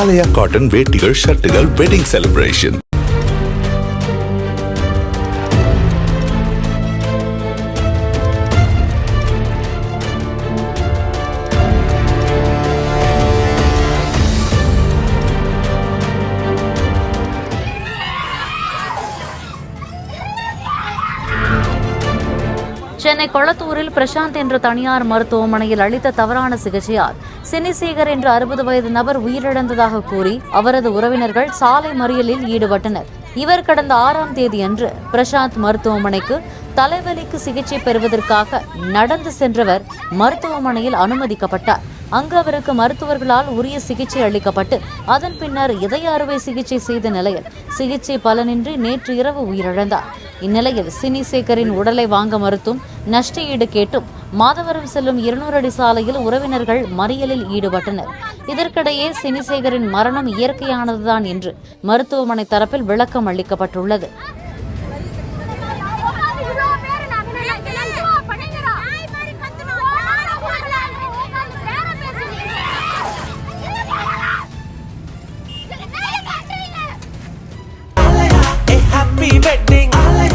ஆலயா cotton வேட்டிகள், ஷர்ட்டுகள், wedding celebration. Chennai கொளத்தூரில் பிரசாந்த் என்ற தனியார் மருத்துவமனையில் அளித்த தவறான சிகிச்சையால் சினிசேகர் என்ற 60 வயது நபர் உயிரிழந்ததாக கூறி அவரது உறவினர்கள் சாலை மறியலில் ஈடுபட்டனர். இவர் கடந்த 6ஆம் தேதியன்று பிரசாந்த் மருத்துவமனைக்கு தலைவலிக்கு சிகிச்சை பெறுவதற்காக நடந்து சென்றவர் மருத்துவமனையில் அனுமதிக்கப்பட்டார். அங்கு அவருக்கு மருத்துவர்களால் உரிய சிகிச்சை அளிக்கப்பட்டு அதன் பின்னர் இதய அறுவை சிகிச்சை செய்த நிலையில் சிகிச்சை பலனின்றி நேற்று இரவு உயிரிழந்தார். இந்நிலையில் சினிசேகரின் உடலை வாங்க மறுத்தும் நஷ்ட ஈடு கேட்டும் மாதவரம் செல்லும் 200 அடி சாலையில் உறவினர்கள் மறியலில் ஈடுபட்டனர். இதற்கிடையே சினிசேகரின் மரணம் இயற்கையானதுதான் என்று மருத்துவமனை தரப்பில் விளக்கம் அளிக்கப்பட்டுள்ளது.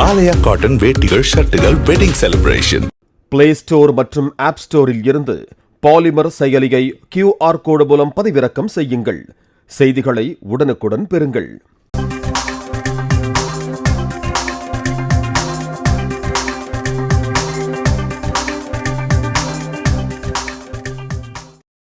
ஆலயா காட்டன் வேட்டிகள், ஷர்ட்டுகள், வெட்டிங் செலிப்ரேஷன். பிளே ஸ்டோர் மற்றும் ஆப் ஸ்டோரில் இருந்து பாலிமர் செயலியை QR கோடு மூலம் பதிவிறக்கம் செய்யுங்கள். செய்திகளை உடனுக்குடன் பெறுங்கள்.